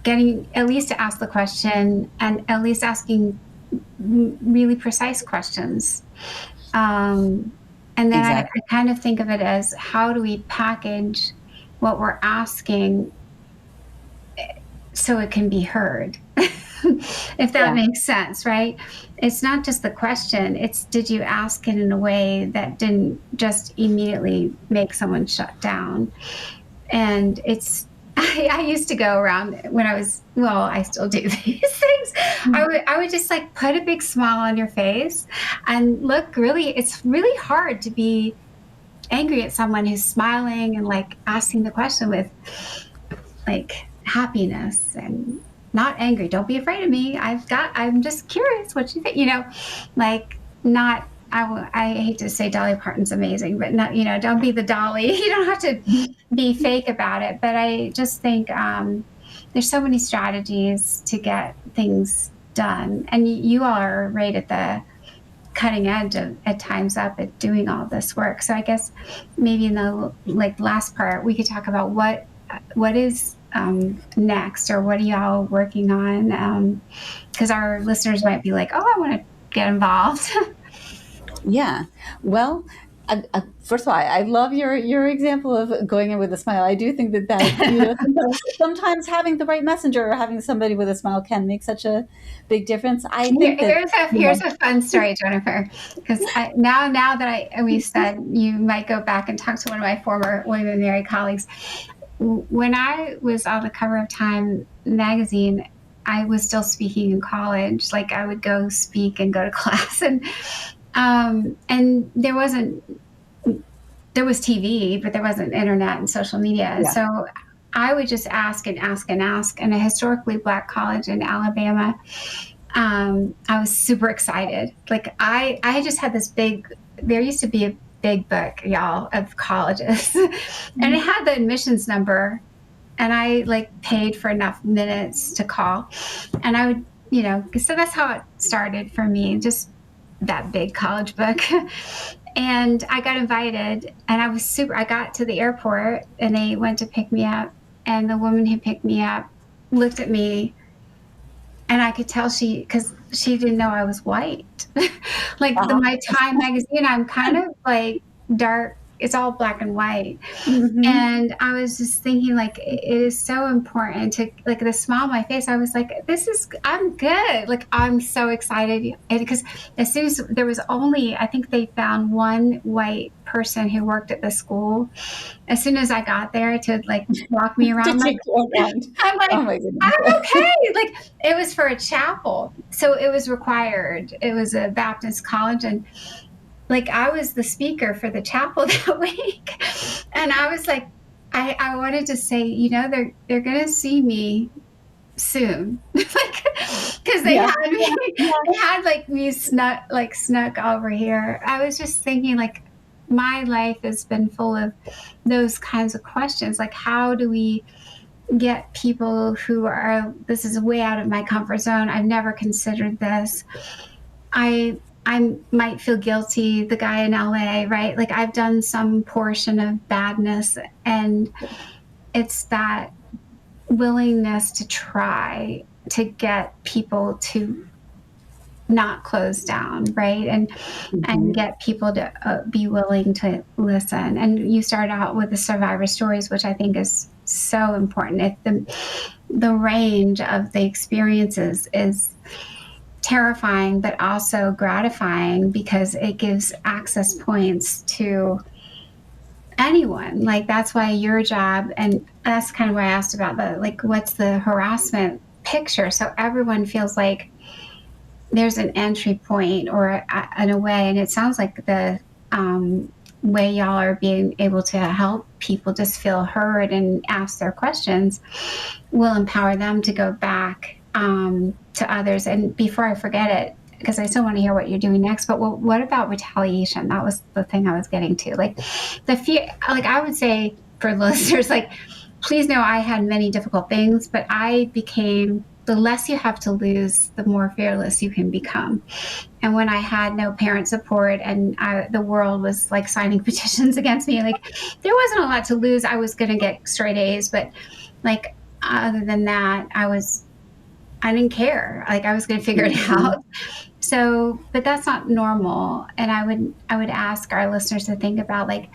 at least to ask the question and at least asking really precise questions. And then exactly. I kind of think of it as, how do we package what we're asking so it can be heard? If that makes sense, right? It's not just the question, it's, did you ask it in a way that didn't just immediately make someone shut down? And it's, I used to go around when I was, I still do these things. I would just like put a big smile on your face and look, really, it's really hard to be angry at someone who's smiling and like asking the question with like happiness and not angry. Don't be afraid of me. I'm just curious what you think, like not, I hate to say Dolly Parton's amazing, but not, don't be the Dolly. You don't have to be fake about it. But I just think there's so many strategies to get things done. And you all are right at the cutting edge of, at Time's Up, at doing all this work. So I guess maybe in the last part, we could talk about what is next, or what are y'all working on? Because our listeners might be like, oh, I want to get involved. Yeah. Well, First of all, I love your example of going in with a smile. I do think that sometimes having the right messenger or having somebody with a smile can make such a big difference. I think Here's a fun story, Jennifer, because now that we said you might go back and talk to one of my former women married colleagues. When I was on the cover of Time magazine, I was still speaking in college. Like I would go speak and go to class, and there was TV, but there wasn't internet and social media. Yeah. So I would just ask and ask and ask. And a historically Black college in Alabama, I was super excited. Like I had just had this there used to be a big book, y'all, of colleges, and it had the admissions number, and I like paid for enough minutes to call, and I would, so that's how it started for me, just that big college book. And I got invited, and I got to the airport, and they went to pick me up, and the woman who picked me up looked at me, and I could tell because she didn't know I was white. Like my Time magazine, I'm kind of like dark. It's all black and white. Mm-hmm. And I was just thinking, like, it is so important to, like, the smile on my face. I was like, I'm good. Like, I'm so excited. Because as soon as there was I think they found one white person who worked at the school. As soon as I got there to, like, walk me around, I'm like, oh my goodness. I'm okay. Like, it was for a chapel. So it was required. It was a Baptist college. And like I was the speaker for the chapel that week, and I was like, I wanted to say, they're gonna see me soon, like because they had me, they had like me snuck over here. I was just thinking, like, my life has been full of those kinds of questions, like how do we get people who this is way out of my comfort zone. I've never considered this. I might feel guilty, the guy in LA, right? Like I've done some portion of badness, and it's that willingness to try to get people to not close down, right? And get people to be willing to listen. And you start out with the survivor stories, which I think is so important. The range of the experiences is terrifying, but also gratifying because it gives access points to anyone. Like that's why your job, and that's kind of why I asked about what's the harassment picture, so everyone feels like there's an entry point or in a way. And it sounds like the way y'all are being able to help people just feel heard and ask their questions will empower them to go back to others. And before I forget it, because I still want to hear what you're doing next, but what about retaliation? That was the thing I was getting to. Like the fear, like I would say for listeners, like, please know I had many difficult things, but the less you have to lose, the more fearless you can become. And when I had no parent support and the world was like signing petitions against me, like there wasn't a lot to lose. I was going to get straight A's, but like other than that, I didn't care. Like I was going to figure it out. So, but that's not normal. And I would ask our listeners to think about like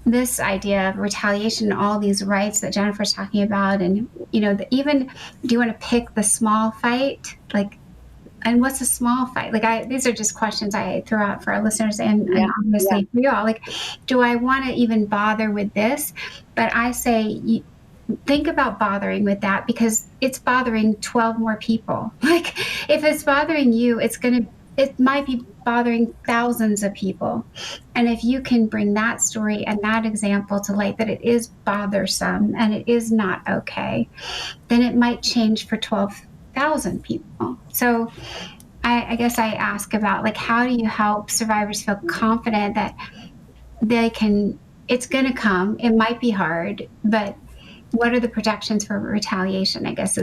this idea of retaliation, all these rights that Jennifer's talking about. And, even do you want to pick the small fight? Like, and what's a small fight? Like these are just questions I throw out for our listeners and obviously for you all. Like, do I want to even bother with this? But I say, think about bothering with that because it's bothering 12 more people. Like if it's bothering you, it might be bothering thousands of people. And if you can bring that story and that example to light, that it is bothersome and it is not okay, then it might change for 12,000 people. So I guess I ask about like, how do you help survivors feel confident that it's going to come. It might be hard, but what are the protections for retaliation, I guess,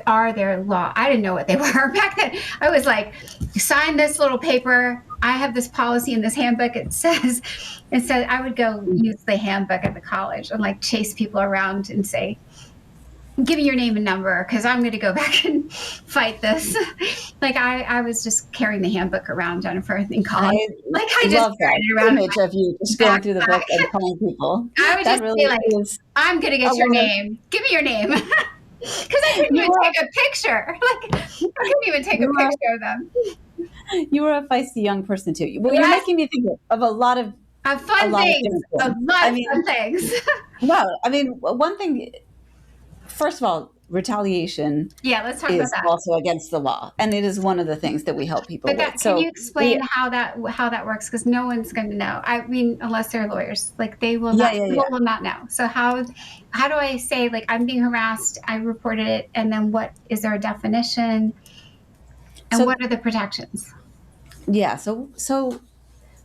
are there law? I didn't know what they were back then. I was like, sign this little paper. I have this policy in this handbook. It says I would go use the handbook at the college and like chase people around and say, give me your name and number because I'm going to go back and fight this. Like I was just carrying the handbook around, Jennifer, in college. I just love that around image of you just going through the book and calling people. I would that just really be like, is I'm going to get your name. Give me your name. Because I couldn't even take a picture. Like I couldn't even take a picture of them. You were a feisty young person too. Well, you're making me think of a lot of fun things. A lot of fun things. No, I mean, one thing. First of all, retaliation. Let's talk about that. Also against the law, and it is one of the things that we help people with. Can you explain how that works? Because no one's going to know. I mean, unless they're lawyers, like they will not. People will not know. So how do I say, like, I'm being harassed? I reported it, and then what is there a definition? And what are the protections? Yeah. So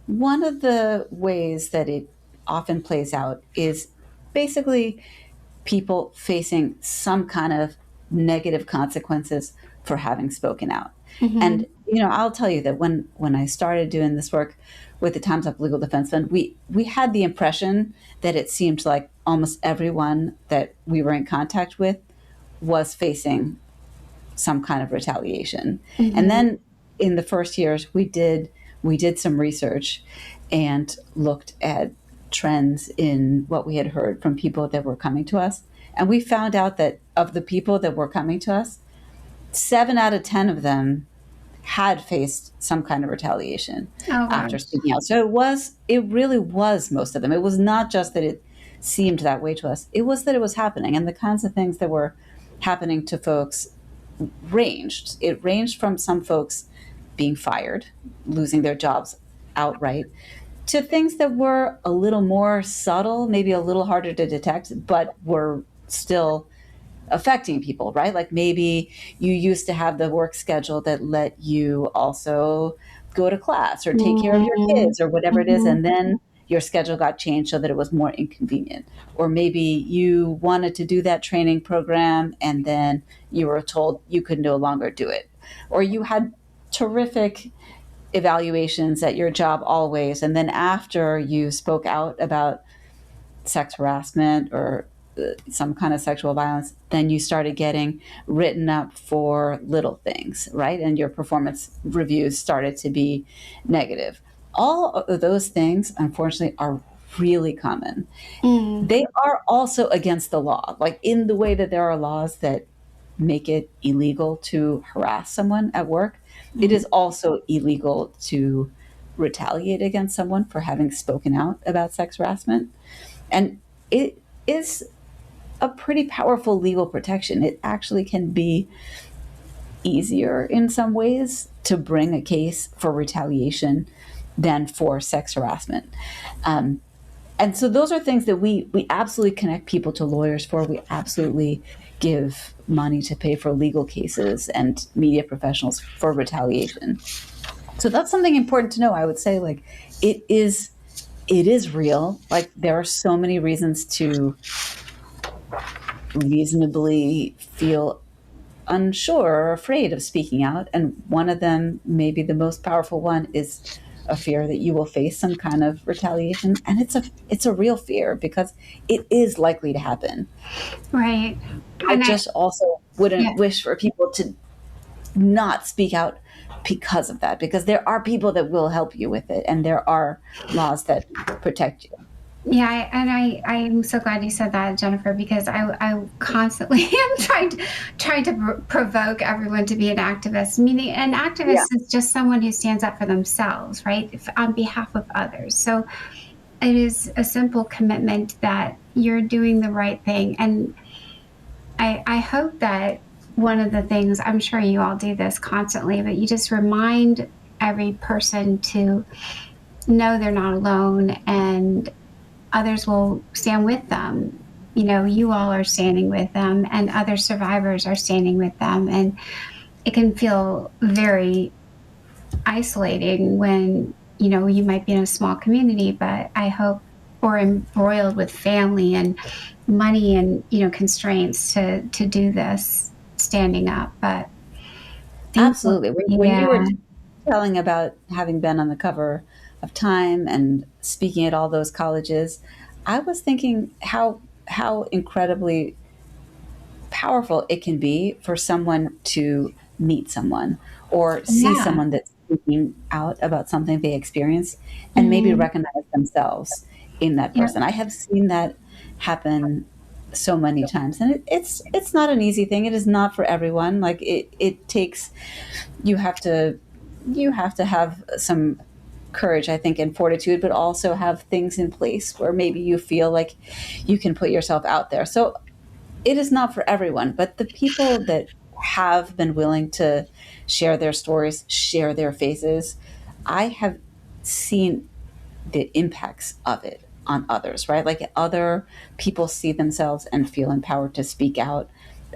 one of the ways that it often plays out is basically people facing some kind of negative consequences for having spoken out. Mm-hmm. And, I'll tell you that when I started doing this work with the Time's Up Legal Defense Fund, we had the impression that it seemed like almost everyone that we were in contact with was facing some kind of retaliation. Mm-hmm. And then in the first years, we did some research and looked at trends in what we had heard from people that were coming to us. And we found out that of the people that were coming to us, 7 out of 10 of them had faced some kind of retaliation after speaking out. So it really was most of them. It was not just that it seemed that way to us. It was that it was happening. And the kinds of things that were happening to folks ranged. It ranged from some folks being fired, losing their jobs outright, to things that were a little more subtle, maybe a little harder to detect, but were still affecting people, right? Like maybe you used to have the work schedule that let you also go to class or take care of your kids or whatever it is, and then your schedule got changed so that it was more inconvenient. Or maybe you wanted to do that training program and then you were told you could no longer do it. Or you had terrific evaluations at your job always, and then after you spoke out about sex harassment or some kind of sexual violence, then you started getting written up for little things, right? And your performance reviews started to be negative. All of those things, unfortunately, are really common. They are also against the law, like in the way that there are laws that make it illegal to harass someone at work. It is also illegal to retaliate against someone for having spoken out about sex harassment. And it is a pretty powerful legal protection. It actually can be easier in some ways to bring a case for retaliation than for sex harassment. And so those are things that we absolutely connect people to lawyers for. We absolutely give money to pay for legal cases and media professionals for retaliation. So that's something important to know. I would say, like, it is real. Like, there are so many reasons to reasonably feel unsure or afraid of speaking out. And one of them, maybe the most powerful one, is a fear that you will face some kind of retaliation. And it's a real fear because it is likely to happen. Right. I just also wouldn't wish for people to not speak out because of that, because there are people that will help you with it, and there are laws that protect you. Yeah, and I'm so glad you said that, Jennifer, because I constantly am trying to provoke everyone to be an activist. Meaning, an activist is just someone who stands up for themselves, right, on behalf of others. So it is a simple commitment that you're doing the right thing, and I hope that one of the things, I'm sure you all do this constantly, but you just remind every person to know they're not alone and others will stand with them. You know, you all are standing with them and other survivors are standing with them. And it can feel very isolating when, you know, you might be in a small community, but I hope, or embroiled with family and money and, you know, constraints to do this standing up. But absolutely. When you were telling about having been on the cover of Time and speaking at all those colleges, I was thinking how incredibly powerful it can be for someone to meet someone or see Yeah. someone that's speaking out about something they experienced and maybe Mhm. recognize themselves in that Yeah. person. I have seen that happen so many times, and it's not an easy thing. It is not for everyone. Like it takes, you have to have some courage, I think, and fortitude, but also have things in place where maybe you feel like you can put yourself out there. So it is not for everyone, but the people that have been willing to share their stories, share their faces, I have seen the impacts of it on others, right? Like other people see themselves and feel empowered to speak out.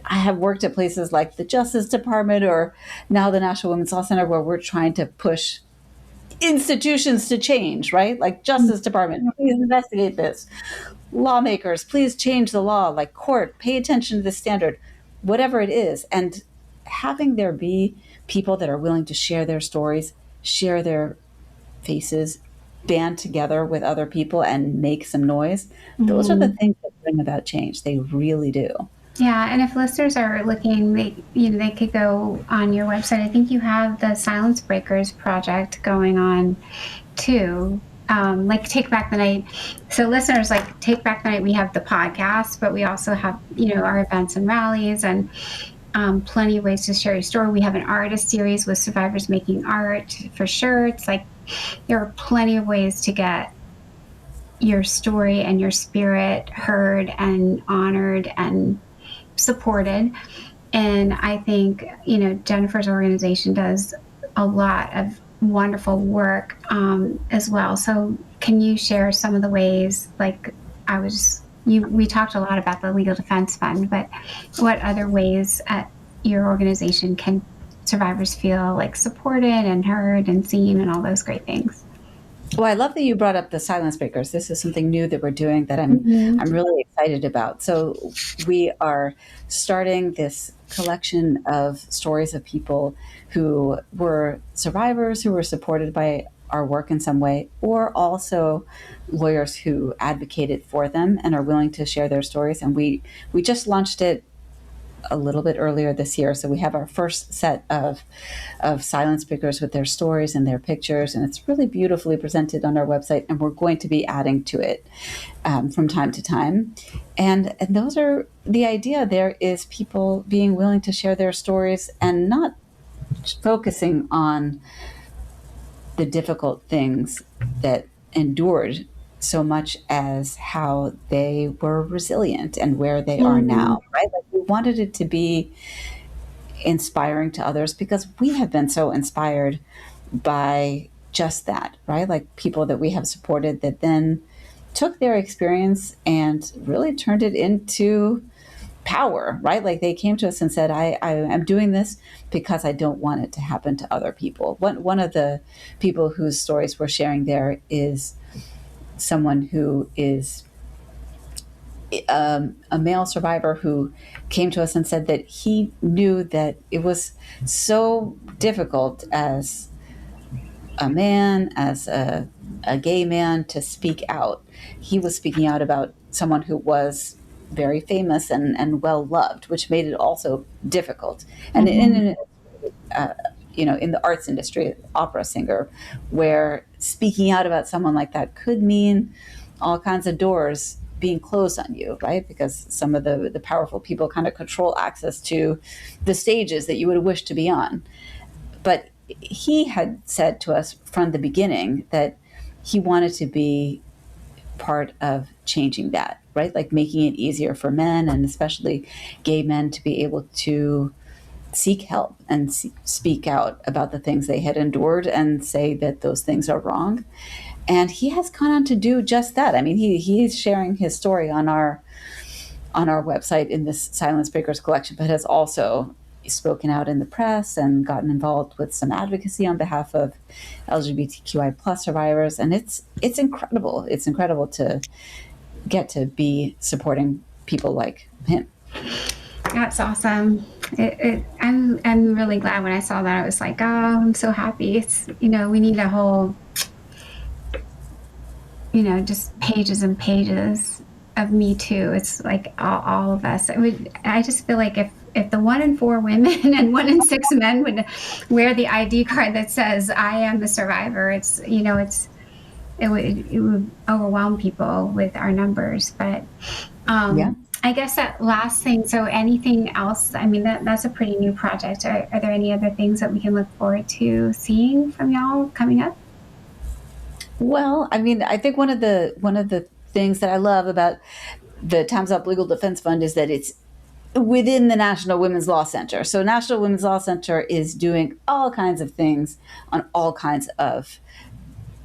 I have worked at places like the Justice Department or now the National Women's Law Center where we're trying to push institutions to change, right? Like Justice Department, please investigate this. Lawmakers, please change the law. Like court, pay attention to the standard, whatever it is. And having there be people that are willing to share their stories, share their faces, band together with other people and make some noise. Those are the Mhm. things that bring about change. They really do. Yeah, and if listeners are looking, they could go on your website. I think you have the Silence Breakers project going on too. Like Take Back the Night. So listeners, like Take Back the Night, we have the podcast, but we also have our events and rallies and plenty of ways to share your story. We have an artist series with survivors making art for sure. It's like there are plenty of ways to get your story and your spirit heard and honored and supported. And I think, Jennifer's organization does a lot of wonderful work as well. So can you share some of the ways, like we talked a lot about the Legal Defense Fund, but what other ways at your organization can survivors feel like supported and heard and seen and all those great things? Well, I love that you brought up the silence breakers. This is something new that we're doing that Mm-hmm. I'm really excited about. So we are starting this collection of stories of people who were survivors, who were supported by our work in some way, or also lawyers who advocated for them and are willing to share their stories. And we just launched it a little bit earlier this year. So we have our first set of silence speakers with their stories and their pictures, and it's really beautifully presented on our website. And we're going to be adding to it from time to time. And those are the idea. There is people being willing to share their stories and not focusing on the difficult things that endured so much as how they were resilient and where they are Mm-hmm. now, right? Like we wanted it to be inspiring to others because we have been so inspired by just that, right? Like people that we have supported that then took their experience and really turned it into power, right? Like they came to us and said, I am doing this because I don't want it to happen to other people. One of the people whose stories we're sharing there is someone who is a male survivor who came to us and said that he knew that it was so difficult as a man, as a gay man, to speak out. He was speaking out about someone who was very famous and well loved, which made it also difficult. And Mm-hmm. in the arts industry, opera singer, where speaking out about someone like that could mean all kinds of doors being closed on you, right? Because some of the powerful people kind of control access to the stages that you would wish to be on. But he had said to us from the beginning that he wanted to be part of changing that, right? Like making it easier for men and especially gay men to be able to seek help and speak out about the things they had endured and say that those things are wrong. And he has gone on to do just that. I mean, he's sharing his story on our website in this Silence Breakers collection, but has also spoken out in the press and gotten involved with some advocacy on behalf of LGBTQI plus survivors. And it's incredible. It's incredible to get to be supporting people like him. That's awesome. I'm really glad when I saw that. I was like, oh, I'm so happy. It's we need a whole just pages and pages Me Too. It's like all of us. I just feel like if the 1 in 4 women and 1 in 6 men would wear the ID card that says I am the survivor, it would overwhelm people with our numbers. But I guess that last thing. So anything else? I mean, that's a pretty new project. Are there any other things that we can look forward to seeing from y'all coming up? Well, I mean, I think one of the things that I love about the Time's Up Legal Defense Fund is that it's within the National Women's Law Center. So National Women's Law Center is doing all kinds of things on all kinds of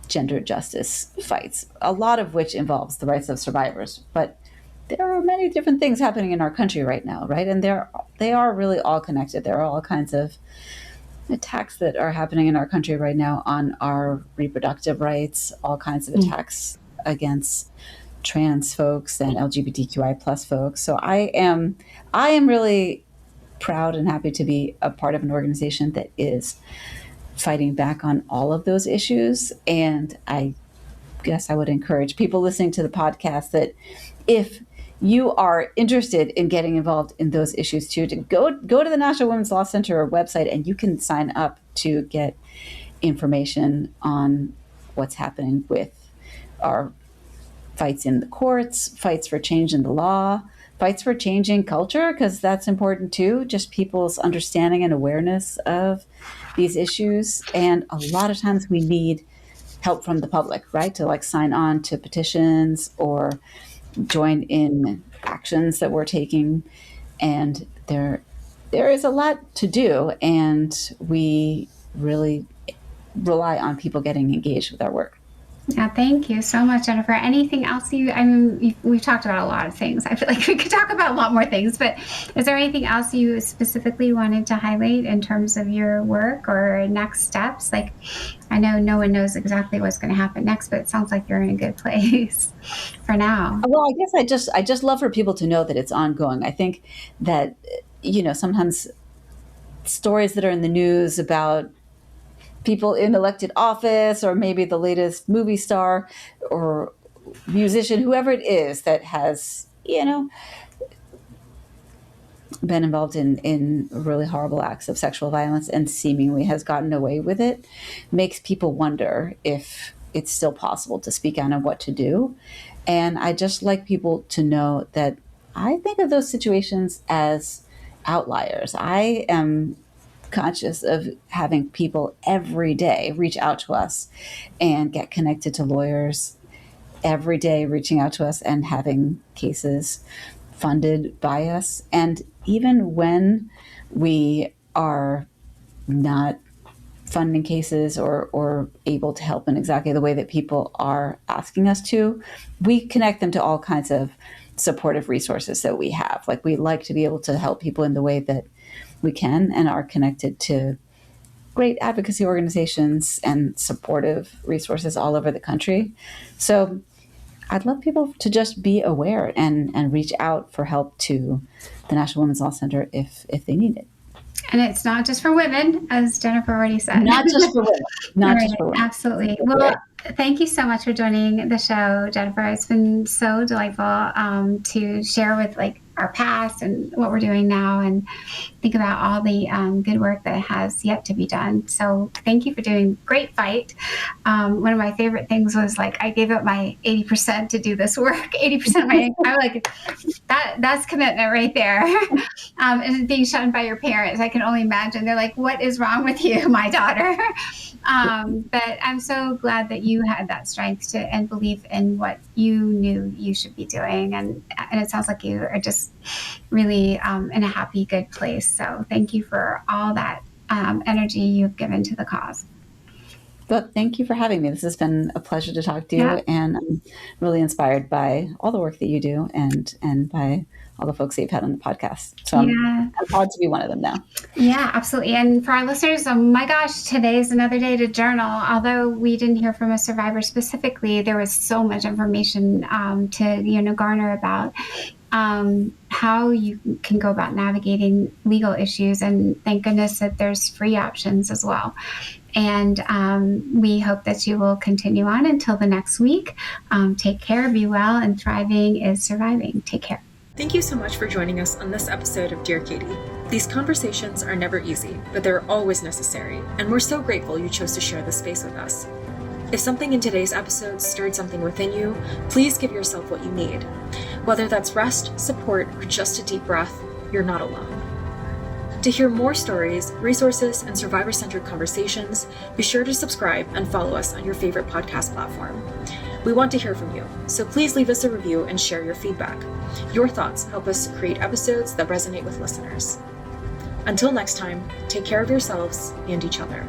gender justice fights, a lot of which involves the rights of survivors. But there are many different things happening in our country right now, right? And they are really all connected. There are all kinds of attacks that are happening in our country right now on our reproductive rights, all kinds of attacks against trans folks and LGBTQI plus folks. So I am really proud and happy to be a part of an organization that is fighting back on all of those issues. And I guess I would encourage people listening to the podcast that if you are interested in getting involved in those issues too, to go to the National Women's Law Center website, and you can sign up to get information on what's happening with our fights in the courts, fights for change in the law, fights for changing culture, because that's important too, just people's understanding and awareness of these issues. And a lot of times we need help from the public, right? To like sign on to petitions or join in actions that we're taking. And there is a lot to do, and we really rely on people getting engaged with our work. Yeah, thank you so much, Jennifer. Anything else we've talked about a lot of things. I feel like we could talk about a lot more things, but is there anything else you specifically wanted to highlight in terms of your work or next steps? Like, I know no one knows exactly what's going to happen next, but it sounds like you're in a good place for now. Well, I guess I just love for people to know that it's ongoing. I think that, sometimes stories that are in the news about people in elected office, or maybe the latest movie star or musician, whoever it is that has, been involved in really horrible acts of sexual violence and seemingly has gotten away with it, makes people wonder if it's still possible to speak out on what to do. And I just like people to know that I think of those situations as outliers. I am conscious of having people every day reach out to us and get connected to lawyers, every day reaching out to us and having cases funded by us. And even when we are not funding cases or able to help in exactly the way that people are asking us to, we connect them to all kinds of supportive resources that we have. Like, we like to be able to help people in the way that we can, and are connected to great advocacy organizations and supportive resources all over the country. So I'd love people to just be aware and reach out for help to the National Women's Law Center if they need it. And it's not just for women, as Jennifer already said. Not just for women. Not just for women. Absolutely. Well, thank you so much for joining the show, Jennifer. It's been so delightful to share with our past and what we're doing now, and think about all the good work that has yet to be done. So thank you for doing great fight. One of my favorite things was I gave up my 80% to do this work. 80% of my, I'm like, that's commitment right there. And being shunned by your parents, I can only imagine. They're like, what is wrong with you, my daughter? But I'm so glad that you had that strength and belief in what you knew you should be doing. And it sounds like you are just really in a happy, good place. So thank you for all that energy you've given to the cause. Well, thank you for having me. This has been a pleasure to talk to you, and I'm really inspired by all the work that you do and by all the folks that you've had on the podcast. So I'm proud to be one of them now. Yeah, absolutely. And for our listeners, oh my gosh, today is another day to journal. Although we didn't hear from a survivor specifically, there was so much information to garner about how you can go about navigating legal issues. And thank goodness that there's free options as well. And we hope that you will continue on until the next week. Take care, be well, and thriving is surviving. Take care. Thank you so much for joining us on this episode of Dear Katie. These conversations are never easy, but they're always necessary, and we're so grateful you chose to share this space with us. If something in today's episode stirred something within you, please give yourself what you need. Whether that's rest, support, or just a deep breath, you're not alone. To hear more stories, resources, and survivor-centered conversations, be sure to subscribe and follow us on your favorite podcast platform. We want to hear from you, so please leave us a review and share your feedback. Your thoughts help us create episodes that resonate with listeners. Until next time, take care of yourselves and each other.